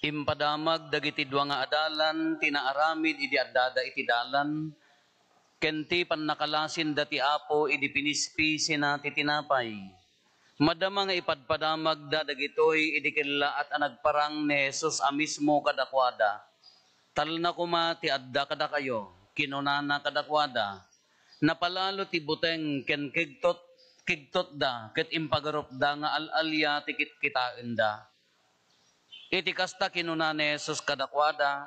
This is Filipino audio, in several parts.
Impadamag dagiti dua nga adalan, tinaaramid idi addada iti dalan, kenti pannakalasin dati apo idi pinispisi na titinapay. Madama nga ipadpadamag da dagitoy idi killa at anagparang ni Jesus amismo kadakwada. Talna kuma ti adda kada kayo, kinunana kadakwada. Napalalo ti buteng ken kigtot da, ket impagarup da nga alalya tikit kitain da. Iti kasta kinuna ni Jesus kadakwada,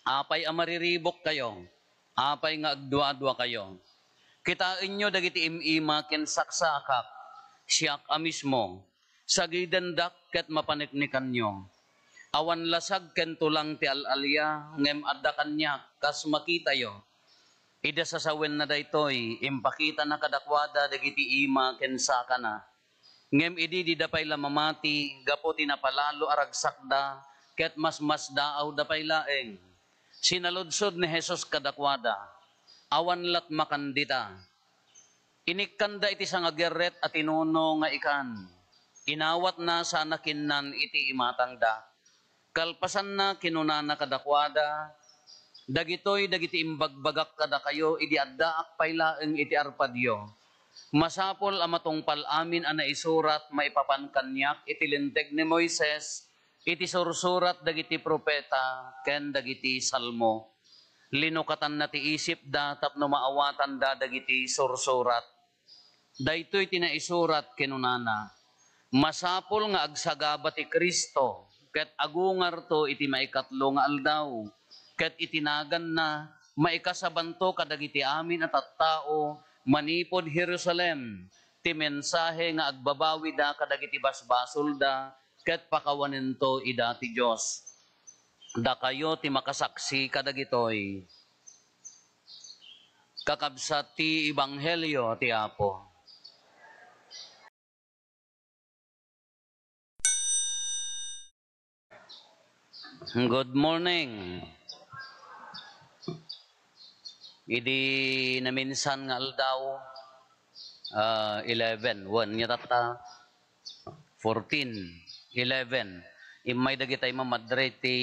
apay amariribok kayo, apay nga agdua-dua kayo. Kitain nyo dagiti imima ken saksakak, siyak amismo, sagidendak ket mapaniknikan nyo. Awan lasag ken tulang ti alalya, ngem adda kanyak, kas makita yo. Ida sasawen na daytoy, impakita na kadakwada dagiti ima ken sakana. Ngem idi didapay la mamati, gapo tinapalalo aragsakda, ket mas daaw dapay laeng. Sinaludsod ni Jesus kadakwada, awan lat makandita. Inikkanda iti sangageret at inuno nga ikan. Inawat na sa nakinnan iti imatangda. Kalpasan na kinunana kadakwada, dagitoy dagiti imbagbagak kada kayo, idi addaak pay laeng iti arpadyo. Masapol amatungpal amin ana isurat maipapan kanyak iti linteg ni Moises, iti sursurat dagiti propeta ken dagiti salmo. Linukatan na ti isip da tapno maawatan da dagiti sursurat. Daytoy tinaisurat kinunana. Masapol nga agsagaba ti Kristo ket agungar to iti maikatlo nga aldaw. Ket itinagan na maikasabanto kadagiti amin at tattao manipod Jerusalem, ti mensahe nga agbabawi da kadagiti basbasol da, ket pakawanen to ida ti Diyos. Da kayo ti makasaksi kadagitoy. Kakabsat ti Ebanghelyo ti Apo. Good morning. Idi naminsan nga aldaw, 11, 1 niya tata, 14, 11. Imay dagitay mamadre ti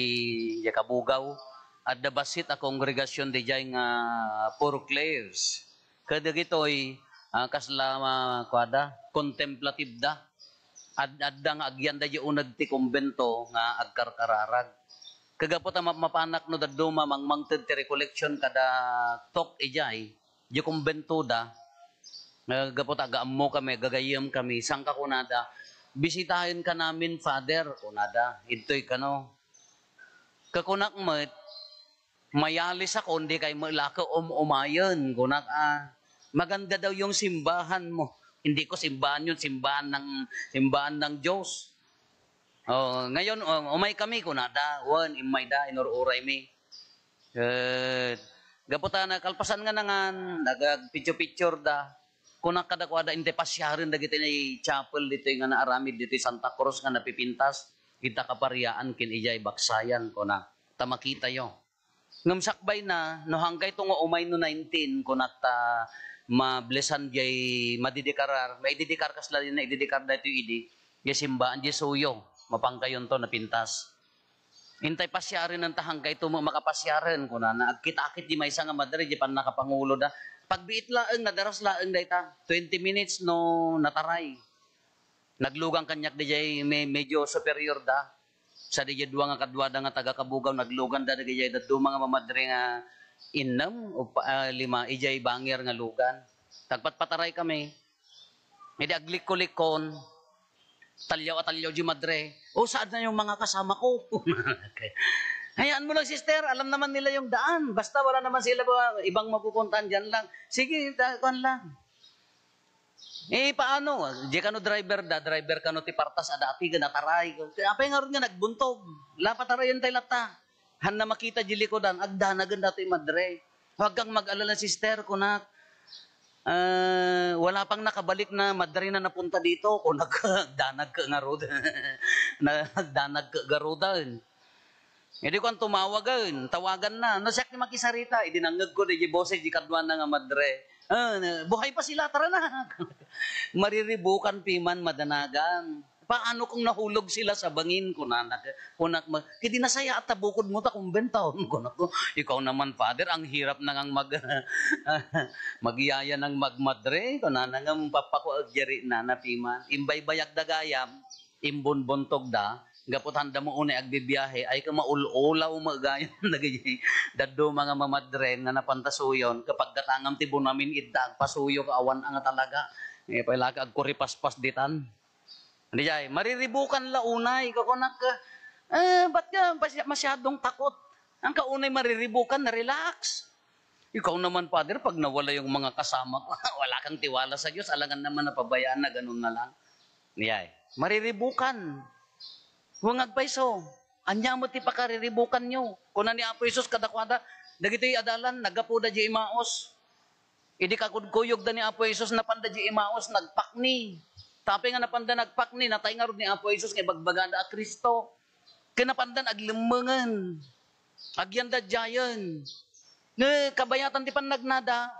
Yakabugaw, at dabasit a kongregasyon di jay nga puro clairs. Kadagitoy, kasla kwada, contemplative da. Adda nga agyan da yung unag ti kumbento nga agkarkararag. Kagapot ang mapanak no daduma mangmangted ti recollection kada tok ijay, di kumbento da, gapot agaammo kami, gagayam kami, sangka kunada, bisitahin ka namin, Father, kunada, ito'y kano. Kakunak mo, mayalis ako, hindi kay malaka umayon, kunak maganda daw yung simbahan mo. Hindi ko simbahan yun, simbahan ng Diyos. Oh, ngayon umay kami kunada, wan imay da inururay mi. Gaputa na kalpasan nga nangan, nagpicture da. Kunak kadakwada inte pasyarin dagiti ni chapel dito nga naaramid dito Santa Cruz nga napipintas, kita kaparyaan kin ijay baksayan kuna tamakita yo. Ngamsakbay na no hangkay tungo umay no 19 kunak ta mablesan jay madidikarar, may didikar kasla din na ididikar dito idi, ya simbaan jay suyo. Mapangkayon to na pintas. Intay pasyarin ng tahangkay to makapasyarin ko na agkit-akit di may isa nga madre di pan nakapangulo da. Pagbiit laeng nadaras laeng dayta 20 minutes no nataray. Naglugang kanyak di jay medyo superior da. Sa di jay dua nga kadwa da nga taga Kabugaw naglugan da di jay da mga mamadre nga inam o 5 ijay bangir nga lugan. Tagpat pataray kami. Hindi aglik-kulikon. Talyaw di madre. O saan na yung mga kasama ko? Hayaan mo lang sister, alam naman nila yung daan. Basta wala naman sila ibang mapupuntahan dyan lang. Sige, kuan lang. Paano? Di ka no driver ka no ti partas adati ka nataray. Apay nga rin nga nagbuntog. Lapatarayan tayo lata. Han na makita jili ko dan, agdanagan dato yung madre. Huwag kang mag-alala sister, kunak. Wala pang nakabalik na madre na napunta dito kung nagdanag ka nga road. Nagdanag ka garudan. Hindi ko ang tumawagan, tawagan na. No, siya makisarita, idinangag ko, di boses, di kadwan na nga madre. Buhay pa sila, tara na. Mariribukan piman madanagan. Paano kung nahulog sila sa bangin ko na kiti nasaya at tabukod mo ta kung bentaon ko nako. Ikaw naman, Father, ang hirap na ngang magyaya ng magmadre ko na nang papakuagyari na napiman. Imbay bayag dagayam, imbon bontog da, gapot handa mo unay agbibiyahe ay ka maululaw magayam nagay daddo mga mamadren nga napantasuyon kapag datangam tibo namin iddag pasuyo kaawan ang talaga. Pala ka agkuripaspas ditan. Hindi jay, mariribukan la unay, kakunak ka, ba't ka masyadong takot? Ang kaunay mariribukan na relax. Ikaw naman, Father, pag nawala yung mga kasama ko, wala kang tiwala sa Diyos, alangan naman napabayaan na ganun na lang. Niyay, mariribukan. Huwag agpaiso. Anya mo ti pakariribukan nyo. Kung ni Apo Isus kadakwada, dagito'y adalan, nagapuda di imaos. Idi kakudkuyog da ni Apo Isus, napanda di imaos, nagpakni. Tapi nga napanda nagpakni, natay nga rin ni Apo Isus, kay bagbaganda a Kristo. Kaya napandan aglemengan. Agyanda jayan. Kabayatan ti pan nagnada,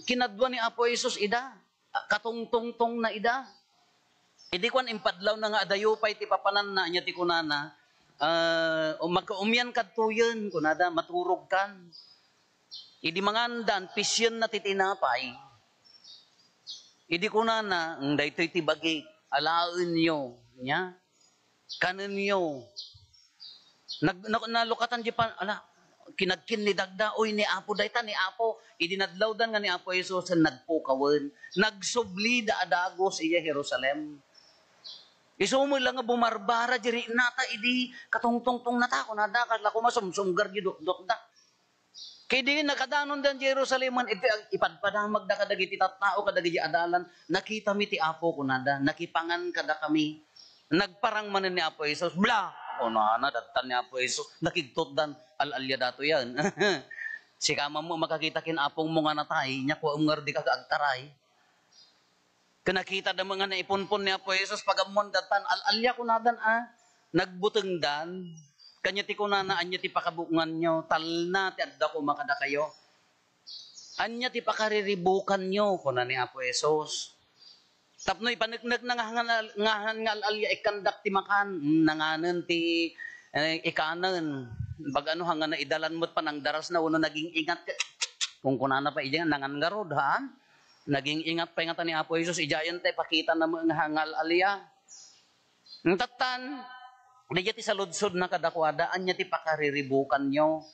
kinadwa ni Apo Isus ida. Katungtungtong na ida. Idi kwan impadlaw na nga adayupay ti papanan na niya ti kunana. Umyan kadtuyen kunada maturog kan. Idi mangandan pisyon na titinapay. Idi kunana daytoy ti bagi alaen nyo nya kanen nyo. Nalukatan di pa ala kinagkin ni dagda oy ni Apo dayta ni Apo idinadlawdan nga ni Apo Hesus nagpukawen nagsubli da adagos iya Jerusalem. Isumo lang nga bumarbara diri nata idi katungtungtong nata ko nada kadla ko masumsumgar gid da. Kay di nakadanon dan Jerusalem iti ipadpadang magdakadagi ti tattao kadagi adalan nakita mi ti Apo kunada nakipangan kada kami nagparang man ni Apo Hesus bla na datan ni Apo Hesus nakigtot dan alalya dato yan. Si kama mo makakita kin apong mo nga natay nya ko ungar di ka agtaray. Kanakita da mga naipunpon ni Apo Hesus pagamon datan alalya kunadan nagbuteng dan kanya ti kunana, anya ti pakabungan nyo, talna ti adda ko makada kayo. Anya ti pakariribukan nyo, kuna ni Apo Hesus. Tapno ipanagnak na ngahan nga alalya ikandak ti makan, nanganan ti ikanan. Pag ano hanga na idalan mo't pa ng daras na uno naging ingat. Kung kunana pa iyan, nangan garod, ha? Naging ingat pa ingatan ni Apo Hesus, ijayan tayo pakita na mga hangal alalya. Ang tatan, Diya ti saludsod na kadakwada, anya ti pakariribukan nyo.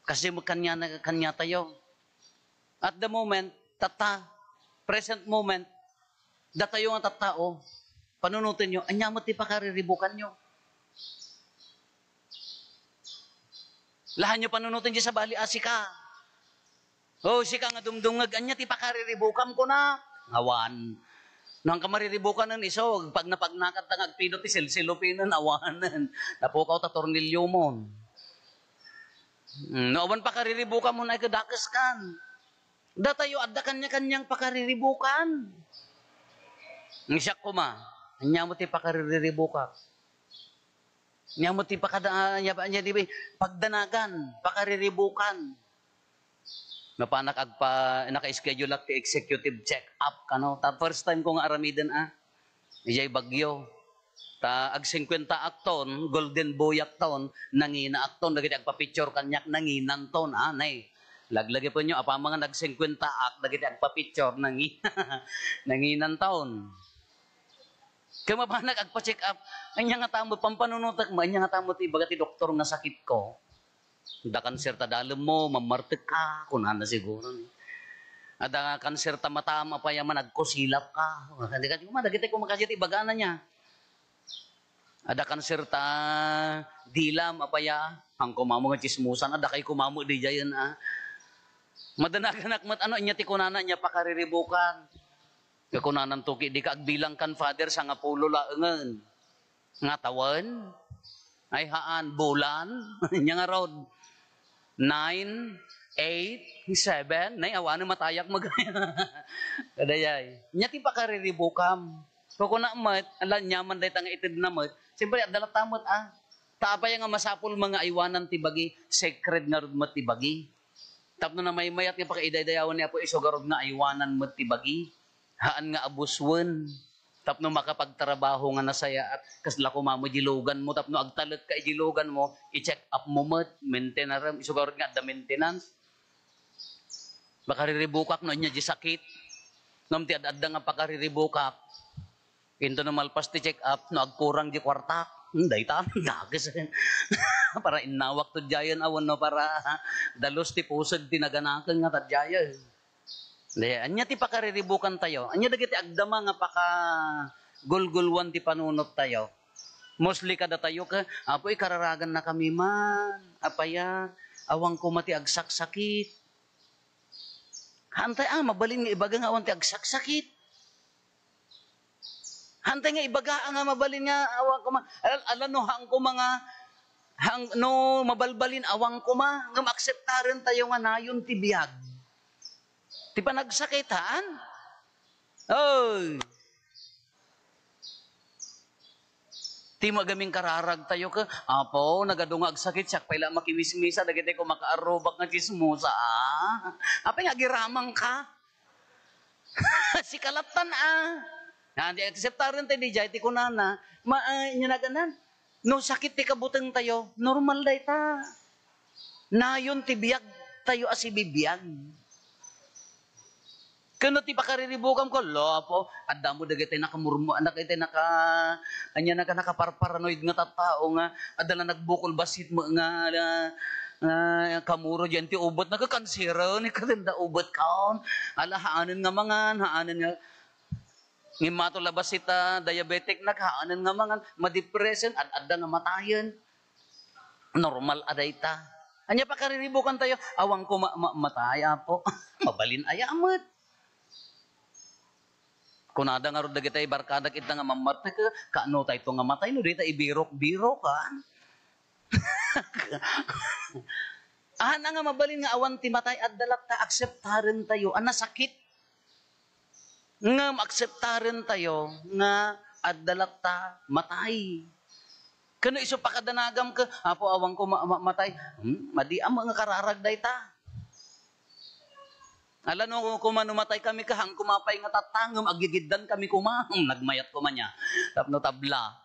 Kasi kanya tayo. At the moment, present moment, datayo nga tattao, panunutin nyo, anya mo ti pakariribukan nyo. Lahan nyo panunutin nyo sa bali, sika. Sika nga dumdungag, anya ti pakariribukan ko na. Awan. Nang kamariribukan ng iso, pag napagnakat ang agpido ti silsilupinan, awanan. Napukaw ta tornilyo mo. Naawan pakariribukan mo na ikadakas kan. Datayo adda kanya-kanyang pakariribukan. Ngisyak ko ma, anya mo ti pakariribukan. Anya mo ti pagdanagan, pakariribukan. Napanak naka-schedule ak ti executive check-up kano. First time ko nga aramidan ijay bagyo. Ag 50 akton, golden boy akton, nangina akton, dagiti agpa-picture kanyak nanginan ton, nay. Laglagi po nyo, apa mga nag 50 ak, dagiti agpa-picture, nanginan taon. Kaya mapanak agpa-check up, anya nga tamo, pampanunutak mo, anya nga tamo ti bagati doktor nga sakit ko. Da kanser ta dalem mo, mamartek ka, kunana siguro. Ada kanser ta matama pa yaman, nagkusilap ka. Hindi ka, dagiti ko makasiti, bagana niya. Ada kanser ta dilam, apaya, ang kumamo nga chismusan, ada kay kumamo di jayan, Madanagan akmat, inya ti kunana niya pakariribukan. Kakunanan tuki, di ka agbilang kan, Father, sa nga pulo laengan. Nga tawan, ay haan, bulan, niya nga rod. 9, 8, 7, nay awan matayak magaya. Kadayay. Nya ti pakarriribukam. Kukuna mat, ala nyaman day tanga itid na mat. Siyempre adala tamot Taapay nga masapul mga aywanan ti bagi, sacred nga rod mat ti bagi. Tapno na may mayat nga pakaiday-dayawan niya po iso garod nga aywanan mat ti bagi. Haan nga abuswen. Tapno makapagtrabaho nga nasaya at kasla ko mamo jilugan mo, tapno agtalat ka jilugan mo, i-check up mo mat, maintenance, isugar nga the maintenance. Baka riribukak no niya di sakit. Ngam ti adda nga pakariribukak. Into na malpas ti check up no agkurang di kwarta. Dayta gagas. Para inawak to jayan awan no para dalos ti pusod tinaganaken nga tadjaya. Anya ti pakariribukan tayo. Anya dagiti agdama nga paka gulgulwan ti panunot tayo. Mostly kada tayo ka, apoy kararagan na kami man. Apaya, awang ko mati agsaksakit. Hantay mabalin nga ibaga nga awan ti agsaksakit. Hantay nga ibaga nga mabalin nga awang ko ma. Alano hang ko mga no mabalbalin awang ko ma. Ngam akseptaren tayo nga nayon ti biyag. Di pa nagsakitaan? Oy! Ti magaming kararag tayo ka, apo, nagadungag sakit, siyak pala makiwismisa, dagiti ko makaarobak nga chismosa, Apay nga giramang ka? Si kalatan, Hindi, akseptaran tayo di jay, ti kunana, niya na ganan. No sakit ti kabutang tayo, normal day ta. Nayon ti biyag tayo asibibiyag. Kano ti pakariribukam ko, lo po, adda mo dagiti nakamurmo, anak iti anya nakaparparanoid nga tattao nga, adala nagbukol basit mo nga, kamuro dyan ti ubot, nagkakansira, ni kalenda ubot kaon, haanan nga mangan, haanan nga, ngimato labas ita, diabetic, haanan nga mangan, madepression, adda nga matayan, normal aday ta. Anya pakariribukan tayo, awang ko mataya po, mabalin ayamat. Kunada nga ro dagiti barkada kita nga mamatay ka, kaano tayo nga matay, no dita ibirok-birok ka. Ana nga mabalin nga awan ti matay at dalak ta akseptaren tayo, ana sakit. Nga akseptaren tayo nga at dalak ta matay. Kano iso pakadanagam ka, apo awang ko matay, madi ang mga kararag day ta. Alam no, kung manumatay kami kahang kumapay nga tatangam, agigiddan kami kumahang, nagmayat ko man niya. Tapno tabla.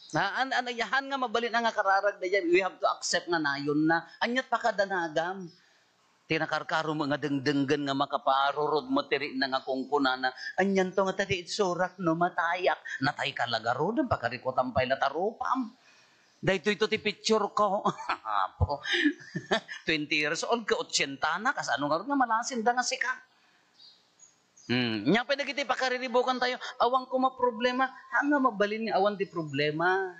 Yahan nga mabalin nga kararag na yan, we have to accept nga nayon na, anyat pakadanagam. Tinakarkaro mga dengdenggan nga makaparurod matiri na nga kungkunana, anyan to nga tati itsurak no matayak, natay kalagaro, pakarikotampay na tarupam. Dahito ito ti picture ko. 20 years old ka, 80 na, kas ano nga rin nga malasin da nga sika. Nya pa nagiti pakariribukan tayo, awang ko problema, hanga mabalin nga awan ti problema.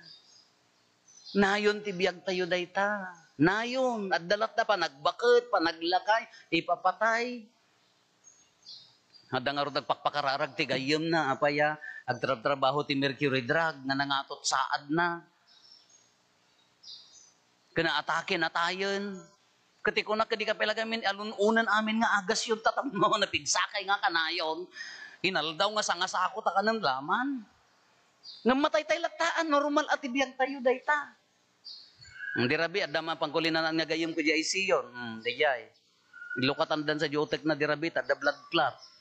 Nayon ti biyag tayo dayta. Nayon, at dalat na pa, nagbakit, pa naglakay, ipapatay. Hada nga rin nagpakpakararag ti gayem na, apaya, agtrabaho ti mercury drug, nga nangatot saad na. Kana atake na tayon. Katiko na kadi ka pelagamin alununan amin nga agas yung tatamno na pigsakay nga kanayon. Hinaldaw nga sangasako ta kanan laman. Nga matay tay lataan normal at ibiyag tayo dayta. Di rabi adda man pangkulinan nga gayem ko di ICU. Di jay. Ilukatan dan sa geotek na di rabi adda blood clot.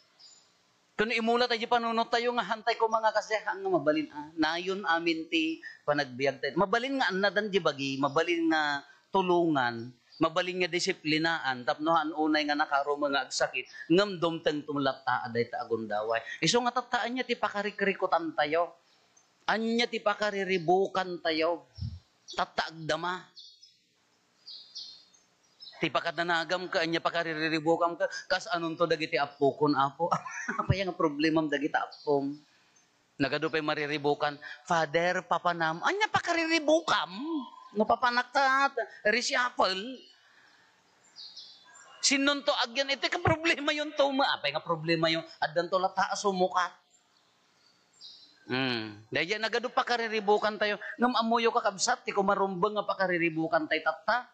Kuno imula tayo panunot tayo nga hantay ko mga kasehang nga mabalin nayon amin ti panagbiag tayo. Mabalin nga anadan di bagi, mabalin nga tulungan, mabalin nga disiplinaan, tapnohan unay nga nakaro mga agsakit, ngam dumteng tumlata aday ta agundaway. Iso nga tataan niya ti pakarikrikutan tayo. Anya ti pakariribukan tayo. Tataagdama. Ti pakadanagam ka, anya pakariribukam ka, kas anong to dagiti apokon apo. Apa yung problemam dagiti apom? Nagado pa'y mariribukan, Father, papanam, anya pakariribukam? Napapanaktat, reshuffle. Sinon to agyan, ito ka problema yung tuma. Apa yung problema yung adan to lata sumukat. Dahil nagado pakariribukan tayo, ngam amuyo ka kabsat, ti kumarumbang nga pakariribukan tayo tata.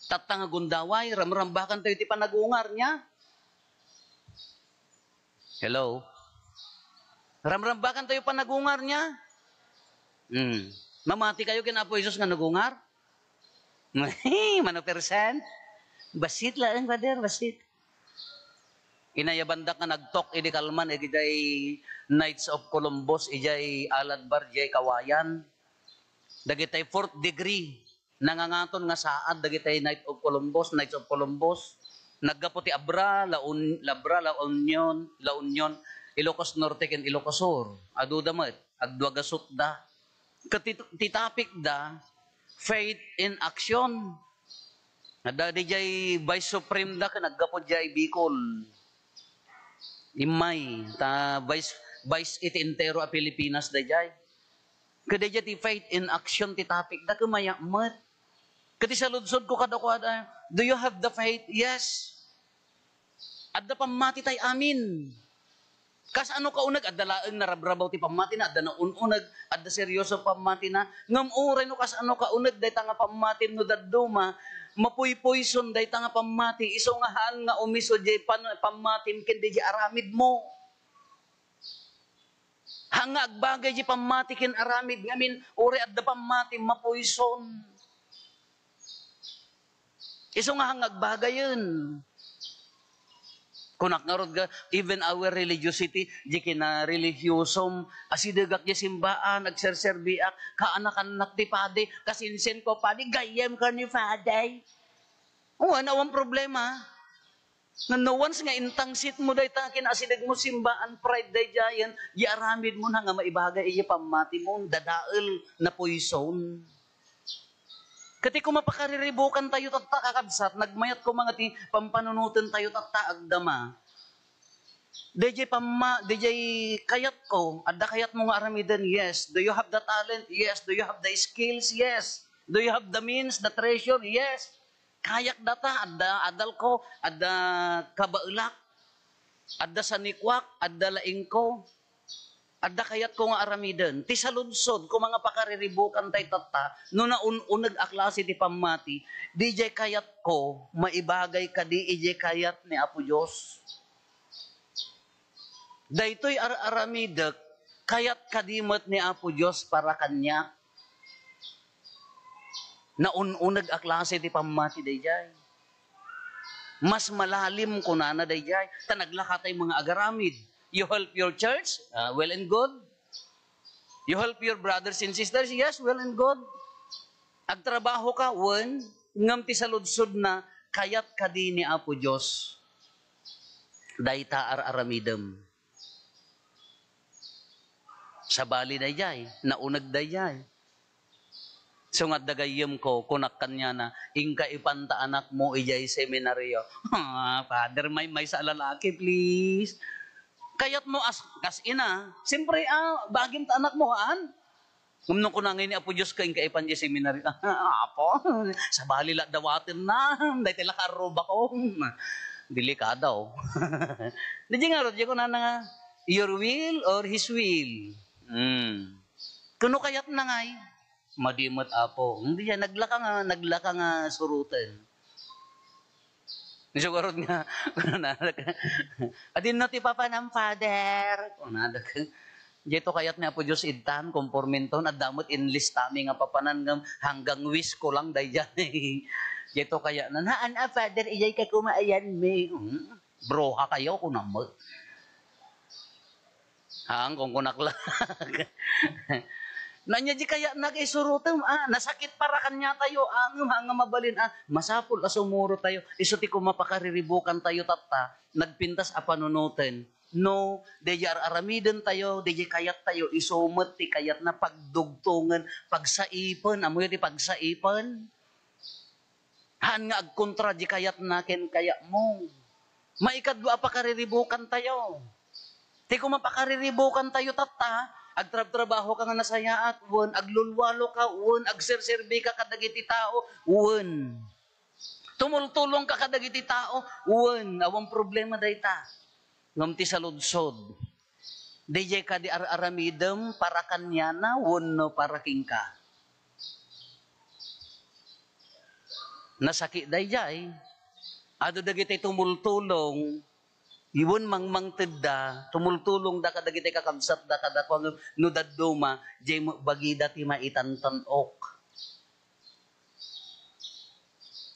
Tata nga gundaway, ramrambakan tayo ti panagungar niya. Hello? Ramrambakan tayo panagungar niya. Mamati kayo kinapo Isus nga nagungar? Mano percent? Basit lang, brother, basit. Inayabandak nga nagtok, idi kalman, ijay Knights of Columbus, ijay Aladbar, ijay Kawayan. Dagitay 4th degree, nangangaton nga saad, dagitay Knights of Columbus. Naggaputi Abra, La Union, Ilocos Norte, ken Ilocos Sur. Adu damat, agduagasot da. Titapik da, faith in action. Ada dijay Vice Supreme da, naggapo jay Bicol. Imay, ta Vice iti entero a Pilipinas da jay. Kada jay ti faith in action titapik da, kumayamat. Kati sa ludsod ko kada, do you have the faith? Yes. Adda pamati tay amin. Kas ano ka unag, adda laeng narabrabaw ti pamati na, adda na ununag, adda seryoso pamati na, ngam uray no kas ano ka unag, day tanga pamati no dadduma, mapuy-poison day tanga pamati, iso nga haan nga umiso jay pamati, kindi jay aramid mo. Hanga agbagay jay pamati kin aramid, ngamin, uray adda pamati, mapuison. Iso nga hanga agbagay yun. Kunak nga rod ga, even our religiosity, di kina religyosom, asidagak di simbaan, agserserbiak, kaanak-anak di pade, kasinsin ko pade, gayem ka ni faday. O, anawang problema. No once nga intangsit mo day takin, asidag mo simbaan, pride day jayan, di aramid mo na nga maibagay, iya pamati mo, dadael na poison. Kati kung mapakariribukan tayo tatta kakabsat, nagmayat ko mga ti pampanunutan tayo tatta agdama. DJ kayat ko, adda kayat mo nga aramidan, yes. Do you have the talent? Yes. Do you have the skills? Yes. Do you have the means, the treasure? Yes. Kayak data, adal ko, adda kabaulak, adda sanikwak, adda laing ko. Adda kayat ko nga aramidan, ti saludsod, kung mga pakariribukan tay tata, no na unag aklase ti pamati, di jay kayat ko, maibagay ka di ijay kayat ni Apo Diyos. Daytoy aramidak, kayat kadimat ni Apo Diyos para kanya. Na unag aklase ti pamati day jay. Mas malalim ko na day jay, tanaglakatay mga agaramid. You help your church? Well and good. You help your brothers and sisters? Yes, well and good. Agtrabaho ka, one, ngam ti saludsod na, kayat kadi ni Apo Diyos. Dayta aramidem. Sa bali dayjay, naunag dayjay. So nga dagayem ko, kunak kanya na, ingka ipanta anak mo, ijay seminaryo. Father, may sa lalaki, please. Kayat mo kas ina, siyempre, bagim ta anak mo, haan? Nung kunangin ni Apo Diyos kain kaipan di seminary, Apo, sa balila dawatin na, dahil tila karoba ko. Dili ka daw. Di nga ro, di ko na nga, your will or His will? Kuno kayat na ngay, madimot Apo. Hindi yan, naglaka nga surutan. Nisugarod nga, adin no ti papa ng father. Dito kayat niya po Diyos idtan, kompormenton, at damot enlistami nga papanan hanggang wish ko lang day dyan. Dito kaya na, haan father, iyay ka kumaayan me. Broha kayo kung naman. Hang kung kunakla. Nanya di kaya nag-isurutem, nasakit para kanya tayo, hanga mabalin, masapul asumuro tayo, isuti ko mapakariribukan tayo tata, nagpintas apanunutin. No, deja aramiden tayo, deja kayat tayo, isumet ti kayat na pagdugtungan, pagsaipan, amoy di pagsaipan. Han nga agkontra di kayat nakin kaya mo. Maikadwa pakariribukan tayo. Ti ko mapakariribukan tayo tata, agtrabaho ka nga nasayaat, wan, aglulwalo ka, wan, agserserbi ka kadagiti tao, wan. Tumultulong ka kadagiti tao, wan, awang problema dayta. Ngam ti saludsod. DJ ka di aramidem para kanya na, wan no para kingka. Nasakit dayjay, ado dagiti tumultulong, iwan mang tedda, tumultulong da kadagiti kakabsat da kadakwang nudadduma, jay bagida ti maitantanok.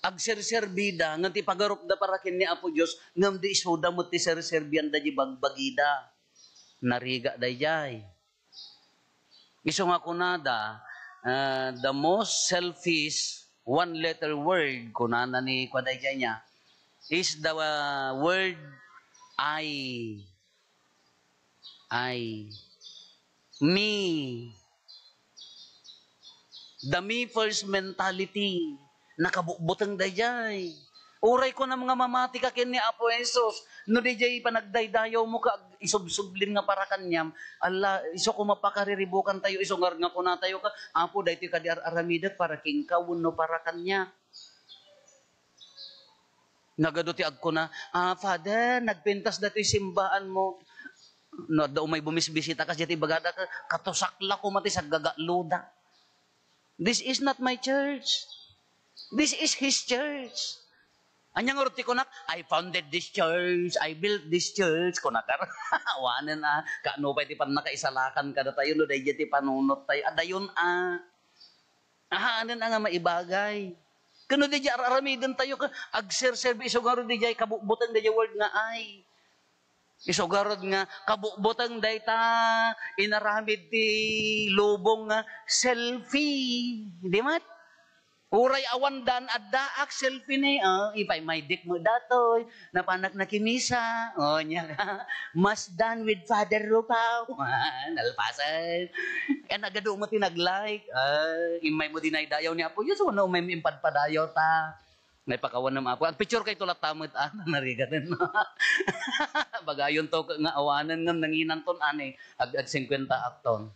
agserserbida, nga ti pagarup da para kin ni Apo Diyos, ngam di isuda mo ti serserbian da di bagbagida. Nariga da jay. Iso nga kunada, the most selfish one-letter word, kunana ni Kwadayjay niya, is the word I. I. Me. The me first mentality. Nakabukbutang dayjay. Uray ko na mga mamati ka kin ni Apo Jesus. No dayjay panagdaydayaw mo ka isubsublin nga para kanyam. Allah, iso ko mapakariribukan tayo, iso nga kuna tayo ka. Apo, dayti ka di aramidat para king kawun no para kanya. Nagaduti agko na, Father, nagpintas dati simbaan mo. No, daw may bumisbisita ka, jati bagada ka, katusakla ko mati sa gagaluda. This is not my church. This is His church. Anyang urti ko nak, I founded this church, I built this church, ko nakar, awanan kaano pa iti pan nakaisalakan kada tayo, no, dahi jati panunot tayo, adayon ahanan nga maibagay. Kano di jay aramidan tayo, agserserbi, isogaro di jay, kabukbutan di jay word nga ay. Isogarod nga, kabukbutang dayta, inaramid ti lubong nga, selfie. Di mat? Uray awandan, addaak, selfie ni, ipay may dik mo datoy, napanak na kimisa, niya ka, mas done with Father Rupaw, nalpasan. Kaya nagado mo tinag-like, imay mo dinay dayaw ni Apo, yun, so no, may impadpadayaw ta. May pakawan ng Apo. Ang picture kay tulat tamot, narigatin. Bagayon to nga awanan ng nanginan ton ani ag 50 akton.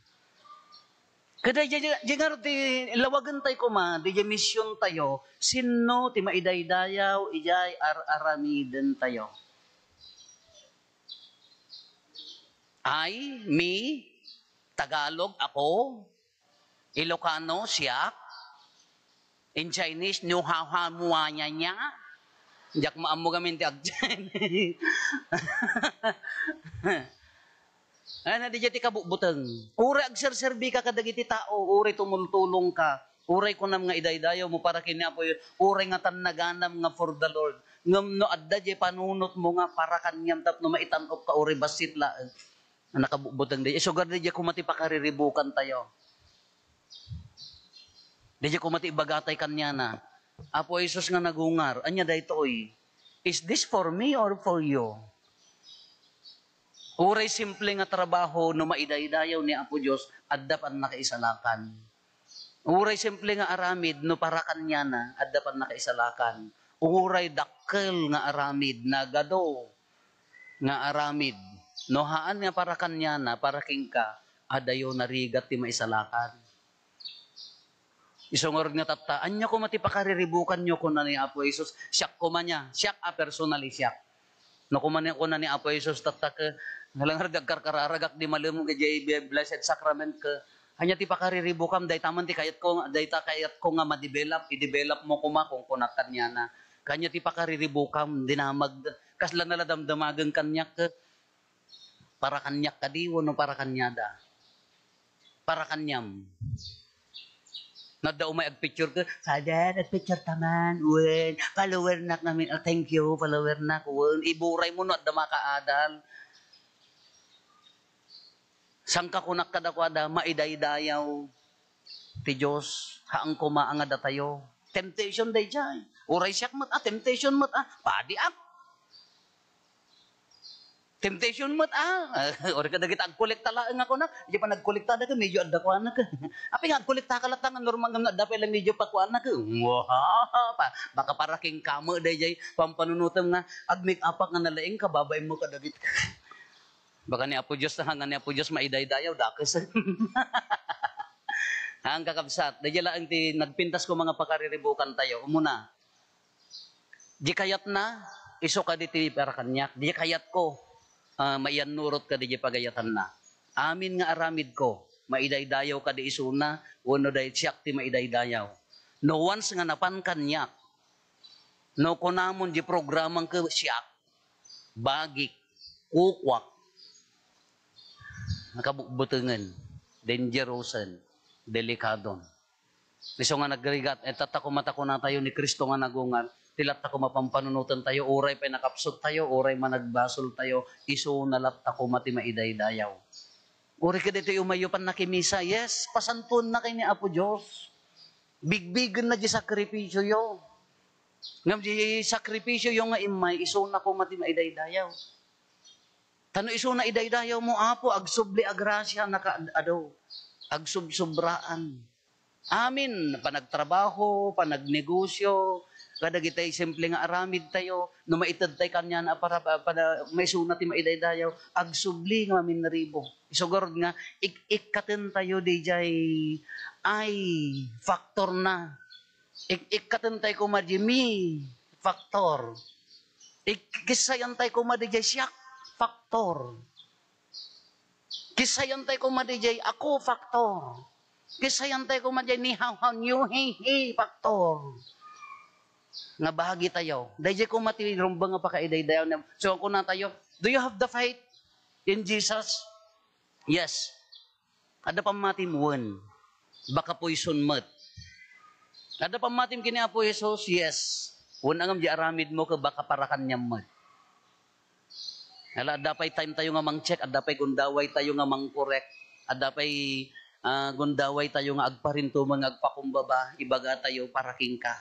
Kada jengar ti lawagan tay ko ma, di mission tayo, sino ti maidaydayaw ijay aramiden tayo. I, me, Tagalog ako, Ilocano siya, in Chinese new ha muanya niya. Jak maamu kami ti agjan. Ana di jati kabukbuteng. Uray agserserbi ka kadagiti tao, uray tumultulong ka. Uray ko nam nga idaydayaw mo para kini Apo, uray nga tannaganam nga for the Lord. Ngam no adda je panunot mo nga para kanyam tapno maitanop ka uray basit laeng. Nakabukbuteng di. Sugar di je kumati pakariribukan tayo. Di je kumati bagatay kanya na. Apo Jesus nga nagungar, anya daytoy, is this for me or for you? Uray simple nga trabaho no maidaydayaw ni Apo Dios adda pan nakaisalakan. Uray simple nga aramid no para kanya na adda pan nakaisalakan. Uray dakkel nga aramid nagado nga aramid no haan nga para kanya na para kingka adayo narigat ti maisalakan. Isongor nga tata, anya ko mati pakariribukan nyo ko na ni Apo Jesus, siyak ko man niya, siyak personally siyak. No kumanin ko na ni Apo Jesus, tata ka, nalangaragag karkararagak di malam ka jay blessed sacrament ka, hanya ti pakariribukam, day taman ti kayat ko nga ma-develop, i-develop mo kuma kung kunakan niya na. Kanya ti pakariribukam, dinamag, kasla naladamdamagan kanyak ka, para kanyak ka di, no para kanyada. Para kanyam. Nadaw may ag-picture ka, Father, ag-picture taman, wen, follower nak namin, thank you, follower nak, wen, iburay mo no, at dama kaadal. Sangka kunak kadakwada, maidaydayaw, ti Diyos, haang kumaangada tayo. Temptation day jay, uray siyak mat, temptation mat, padi temptation mat or kada kita agkolekta laeng ako na di pa nagkolekta da ka medyo adda ko anak api nga agkolekta ka latang normal nga adda pa lang medyo pa ko anak wow pa baka para king kamo day pampanunutom nga ag make up nga nalaing ka babay mo kadagit baka ni Apo Dios na ni Apo Dios maidaydayaw dakes ang kakabsat day laeng ti nagpintas ko mga pakariribukan tayo umuna di kayat na iso ka diti para kanyak di kayat ko maiyan nurot ka di pagayatan na. Amin nga aramid ko, maidaydayaw ka di isuna, wano day siyak ti maidaydayaw. No once nga napan kanyak, no kunamon di programang ka siyak, bagik, kukwak, nakabukbutungan, dangerousan, delikadon. Iso nga nagrigat, tata kumata ko na tayo ni Kristo nga nagungan, tilat ako mapampanunutan tayo, uray pa nakapsot tayo, uray managbasol tayo, iso nalat ako mati maidaydayaw. Uray ka dito umayo pan nakimisa, yes, pasantun na kay ni Apo Diyos. Bigbigan na di sakripisyo yo. Ngam di sakripisyo yo nga imay, iso na ko mati maidaydayaw. Tano iso na idaydayaw mo, Apo, agsubli agrasya nakaado, agsubsobraan. Amin, panagtrabaho, panagnegosyo, kada gitay simple nga aramid tayo, no maitad tayo kanya na para may sunat ti maidaydayaw, agsubli nga minaribo. Isugurod nga, ikaten tayo dijay ay factor na. Ikaten tayo kumadimi factor. Kisayan tayo kumadijay siyak factor. Kisayan tayo kumadijay ako factor. Kisayan tayo kumadya ni how new hey factor. Nga bahagi tayo. Dahil ko matirumba nga pakaiday-dayaw. So kung na tayo, do you have the faith in Jesus? Yes. Ada pamatim one. Baka poison mat. Ada pamatim kini Apo Jesus? Yes. One angam di aramid mo ka baka parakan niya mat. Ala, adapay time tayo nga mang-check, adapay gundaway tayo nga mang-correct, adapay gundaway tayo nga agparinto mga agpakumbaba, ibaga tayo paraking ka.